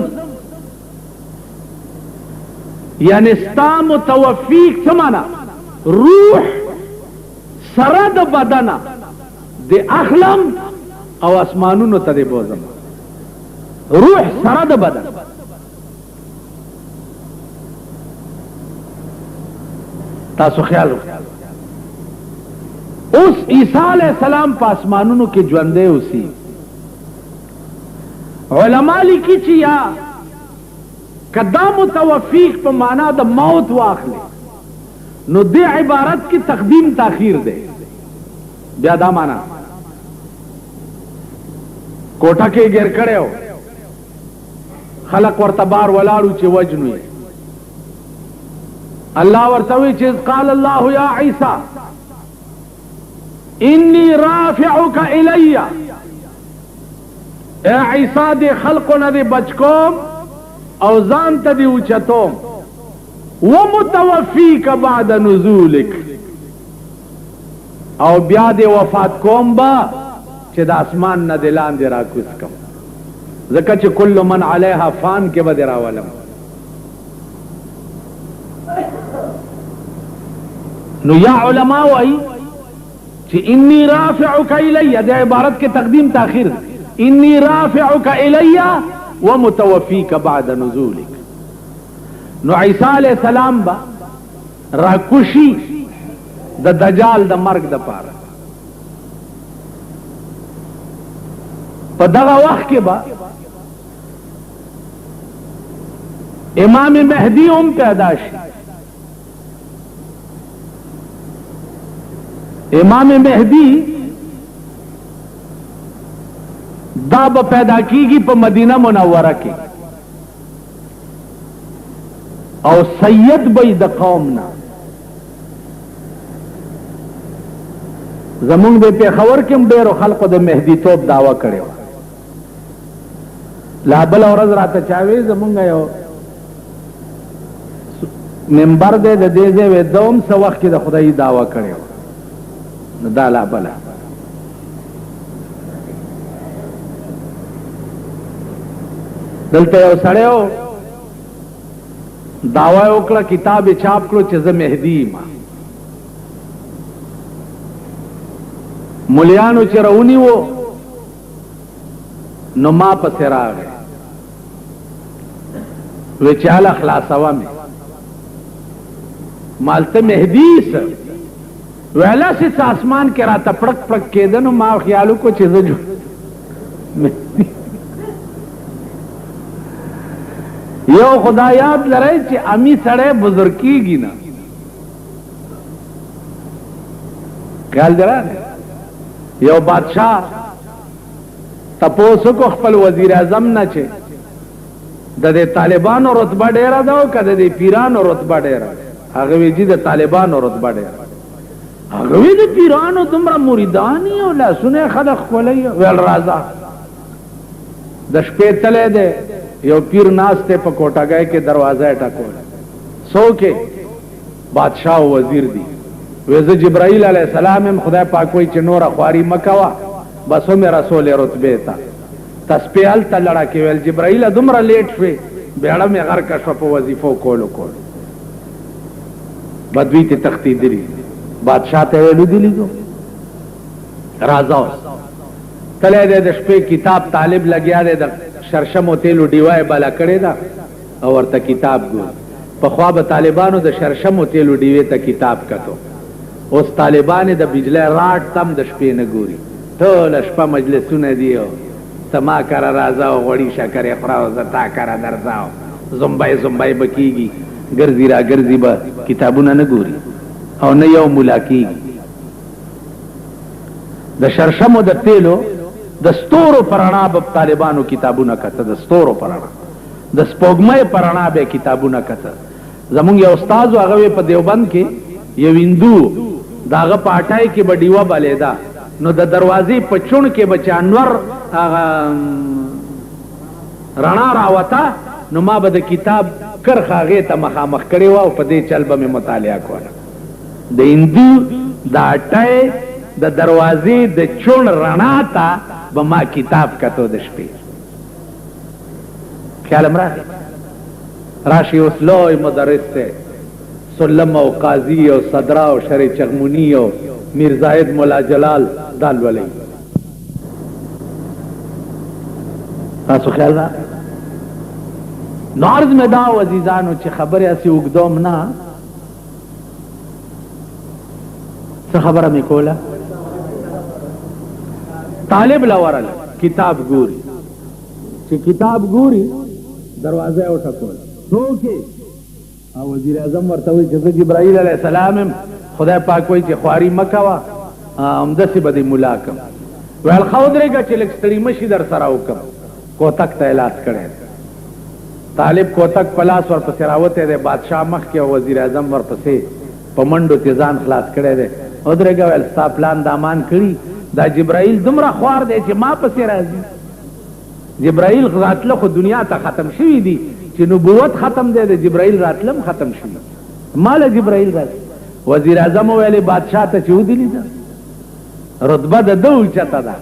یعنی ستا متوفیق سمانا روح سره د بدنه دی اخلم او اسمانونو ته دی بوزم، روح سره د بدن. تاسو خیال وکړئ اوس عیسی علیہ السلام په اسمانونو کې ژوندی اوسي. علما لیکي چې یا کدا متوفیق په معنا د موت واخلي نو دې عبارت کی تقدیم تاخیر دے بیا دا مانا کوټه کې ګر کړو خلق ورته بار ولاړو چې وجنو الله ورته وی چې قال الله یا عیسی انی رافعک الی اے عیسی دې خلقونه دې بچکوم او ځان ته دې اوچتوم ومتوفیک بعد نزولک او بیا دې وفات کوم با چې د اسمان نه د لاندې راکوز کوم ځکه چې کل من علیها فان کې به دې راولم نو یا علماء وایي چې انی رافعک الی د عبارت کې تقدیم تاخیر انی رافعک الی ومتوفیک بعد نزولک نو عیسی علیہ السلام با راکوشی د دجال د مرګ د پاره په دغه وخت کې با امام مهدی هم پیدا شي امام مهدی دا به پیدا کیږي په مدینه منوره کې او سید به د قوم نه زمونږ د پیښور کې هم ډېرو خلقو د مهدي توب دعوه کړې وه لا بله ورځ راته چا وی زمونږ یو ممبر دی د دې ځای وی دوم څه وخت کې د خدایي دعوه کړې وه نو دا لا بله دلته یو سړی و دعوه وکړه کتاب یې چاپ کړو چې زه مهدي یم مولیانو چې راونیوو نو ما پسې راغی وی چې هله خلاصوه مې مالته مهدي څه ویله چې اسمان کې راته پړک پړک کېده نو ما خیال وکړو چې زه یو خدا یاد لرئ چې امی سړی بزرگ کیږي نه خیال درا یو بادشاہ تپوسو کو خپل وزیر اعظم نه چې د دې طالبانو رتبه ډیره ده او کده دې پیرانو رتبه ډیره هغه ویجی د طالبانو رتبه ډیره هغه وی د پیرانو دومره مریدانی او لاسونه خلق خولای ول راځه د شپې تله ده یو پیر ناسته په کوټاګای کې دروازه ټکول سو کې بادشاہ او وزیر دی وزه جبرائیل علیہ السلام هم خدای پاک وای چې نور خواري مکوا بسو مې رسول رتبه تا تسپیل تلړه کې ول جبرائیل دومره لیټ شوی بیړه مې غر کا شو په وظیفو کولو بدوی ته تختی دی بادشاہ ته ویلو دی لیدو راځو تله دې د شپې کتاب طالب لګیا دی د شرشم او تیلو ډیوای بالا کړی دا او ورته کتاب ګور په خوا به طالبانو د شرشم او تیلو ډیوې ته کتاب کتو اوس طالبان د بجلی راټ تم د شپې نه ګوري ټول شپه مجلسونه دی تما کرا راځه او غوړي شکر خراو زتا کرا درځاو زمبای زمبای بکیږي ګرځي را ګرځي به کتابونه نه ګوري او نه یو ملاکی د شرشم او د تیلو د ستورو پرانا به طالبانو کتابونه کته د ستورو پرانا د سپوږمۍ پرانا به کتابونه کته زمونږ یو استاد هغه په دیوبند کې یو هندو داغه پاټای کې بډیوا بالیدا نو د دروازې په چون کې بچ انور رڼا راوتا نو ما به د کتاب کرخاغه ته مخامخ کړي و او په دې چل به مطالعه کوله د هندو دا ټای د دروازې د چون رڼا ته به ما کتاب کتو د شپې خیال امرا راشي اوس لوی مدرس ته سلم او قاضی او صدرا او شری چغمونی او میر زاهد مولا جلال دال ولی تاسو خیال را نارز میں دا عزیزانو چې خبره اسی وګدوم نه څه خبره می کوله طالب لورل کتاب ګوري چې کتاب ګوري دروازه او ټکول څوکې او وزیر اعظم ورته وایي چې زه جبرائیل علیه السلام یم خدای پاک وایي چې خواري مه کوه همداسې به دې ملا کړم ویل ښه ودرېږه چې لږ ستړي مه شي در سره وکړم کوتک ته یې لاس کړی طالب کوتک په لاس ورپسې راوتی دی بادشاه مخکې او وزیر اعظم ورپسې په منډو کې ځان خلاص کړی دی ودرېږه ویل ستا پلان د امان کړي دا جبرائیل دومره خوار دی چې ما پسې راځي جبرائیل راتله خو دنیا ته ختم شوي دي چې نبوت ختم دی د جبرائیل راتلم ختم شوي ماله جبرائیل راځي وزیر اعظم وویلې بادشاه ته چې ودلي ده رتبه د ده اوچته ده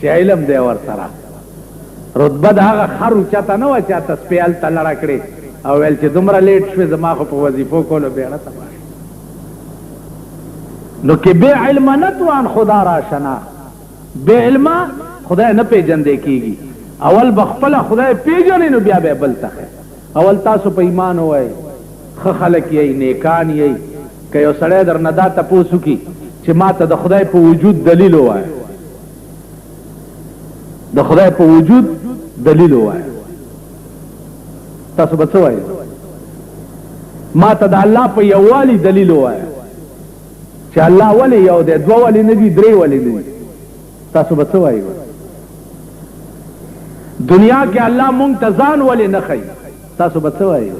چې علم دی ورسره رتبه د هغه خر اوچته نه وه چې تسپې هلته لړه کړې او ویل چې دومره لیټ شوې زما خو په وظیفو کولو بیړه تباه نو که بے علمه نتوان خدا را شنا بے علمه خدای نه پیژندې کېږي اول بخپله خدای پیژنې نو بیا به بل ته اول تاسو په ایمان ووایئ ښه خلک یئ نیکان یئ که یو سړی در نه دا تپوس وکړي چې ما ته د خدای په وجود دلیل ووایه د خدای په وجود دلیل ووایه تاسو به څه وایئ ما ته د الله په یووالي دلیل ووایه چې الله ولې یو دی دوه ولې نه دي درې ولې نه دي تاسو به څه وایئ دنیا کې الله مونږ ته ځان ولې نه ښیي تاسو به څه وایئ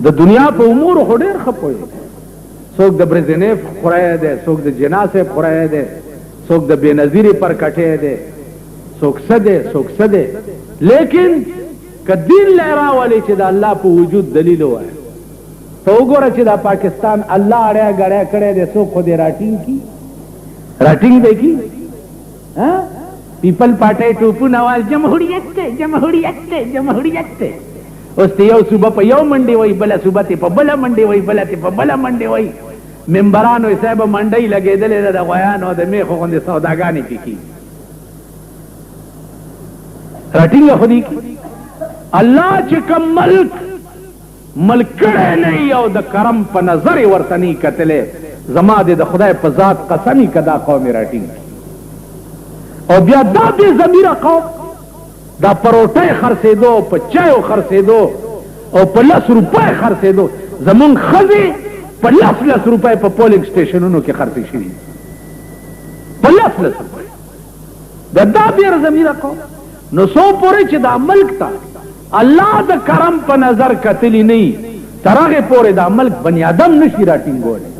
د دنیا په امورو خو ډېر ښه پوهېږي څوک د برزنیف خورای دی څوک د جنا صاحب خورای دی څوک د بېنظیرې پر کټی دی څوک څه دی څوک څه دی لیکن که دین لی راولې چې د الله په وجود دلیل ووایه ته وګوره چې دا پاکستان الله اړیا ګړیا کړی دی څوک خو دې راټینګ کي راټینګ دی کی پیپل پارټۍ ټوپونه وال جمهوریت دی جمهوریت دی جمهوریت دی اوس ته یو صوبه په یو منډې وایي بله صوبه ته په بله منډې وایي بله ته په بله منډې وایي ممبرانو یې صاحبه منډۍ لګېدلې ده د غویانو او د میخو غوندې سوداګانې پې کېږي راټینګه خو دې کي الله چې کوم ملک کړی نه وي او د کرم په نظر یې ورته نه کتلی زما دې د خدای په ذات قسم که دا قوم یې راټینګ او بیا دا بې ضمیره قوم دا پروټۍ خرڅېدو په چایو خرڅېدو او په 10 روپۍ خرڅېدو زمونږ ښځې په 10 روپۍ په پولنګ سټېشنونو کې خرڅې شوي په 10 روپۍ دا بې ضمیره قوم نو څو پورې چې دا ملک ته الله د کرم په نظر کتلی نه وي تر هغې پورې دا ملک بني ادم نشي راټینګولی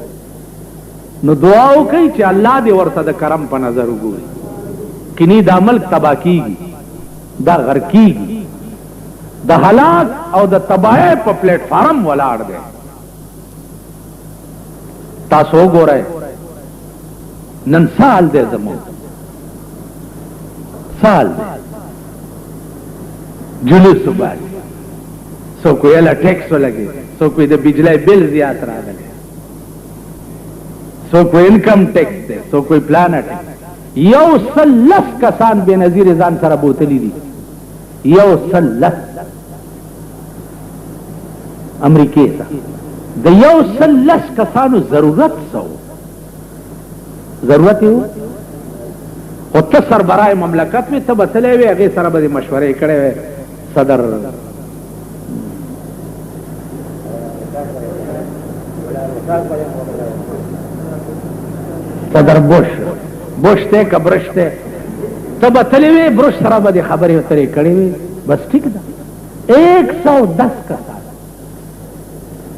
نو دعا وکئ چې الله دې ورته د کرم په نظر وګوري کني دا ملک تباه کیږي دا غرق کیږي د هلاک او د تباہی په پلیټ فارم ولاړ دی تاسو وګورئ نن سال دی زموږ سال دی جلوس وباسي څوک وایي یله ټیکس ولګېد څوک وایي د بجلی بل زیات راغلی څوک وایي انکم ټیکس دی څوک وایي پلانه ټیکس 110 کسان بې نظیر ځان سره بوتلی دي 110 امریکې ته د 110 کسانو ضرورت څه ضرورت یې خو ته سربرای مملکت وې ته به تلی وې هغې سره به دې مشورې کړی وې صدر بوش ته که برش ته ته به تلی وې برش سره به دې خبرې اترې کړې وې بس ټیک ده 110 کسان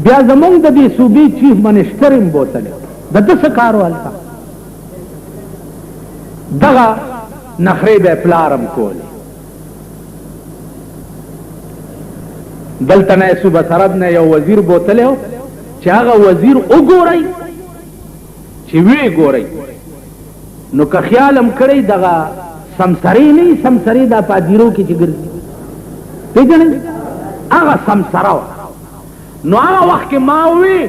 بیا زمونږ د دې صوبې چیف منسټر هم بوتلی د ده څه کار والته دغه نخرې به پلارم کولی دلته نه صوبه سرحد نه یو وزیر بوتلی و چې هغه وزیر وګورئ چې ویې ګورئ نو که خیال هم کړی دغه سمسرې نه وي سمسرې دا په ادیرو کې چې ګرځي پېژنئ هغه سمسره وه نو هغه وخت کې ما ووی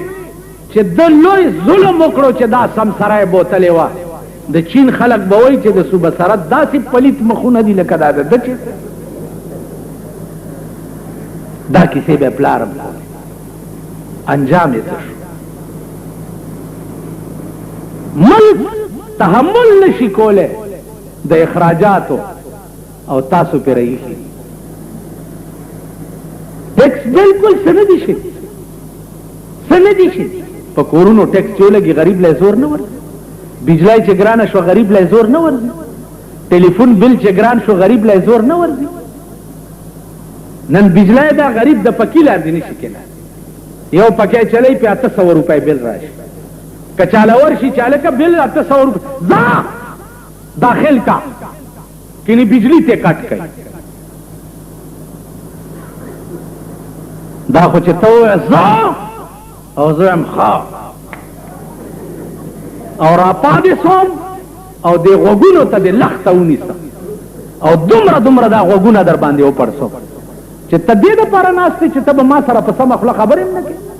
چې ده لوی ظلم وکړو چې دا سمسره یې بوتلې وه د چین خلک به وایي چې د صوبه سرحد داسې پلیت مخونه دي لکه دا د ده چې دا کیسې به پلارم انجام یې څه شو ملک تحمل نشي کولی د اخراجاتو او تاسو پې رئیسي ټیکس بالکل څه نه دي شي څه نه دي شي په کورونو ټیکس چې ولګي غریب له زور نه ورځي بجلی چې ګرانه شو غریب له زور نه ورځي ټلیفون بل چې ګران شو غریب له زور نه ورځي نن بجلی دا غریب د پکی لار دی نشي کېنه یو پکی چلی په 800 روپۍ بل راشي که چاله ورشي چاله که بل 800 روپۍ ځه داخل کا کینی بجلی ته کټ کړي دا خو چې ته ځه او زه هم ښه او راپادې سوم او دې غوږونو ته دې لخته ونیسه او دومره دومره دا غوږونه در باندې وپړسم چې ته دې دپاره ناست چې ته به ما سره په سمه خوله خبرې هم نه کوې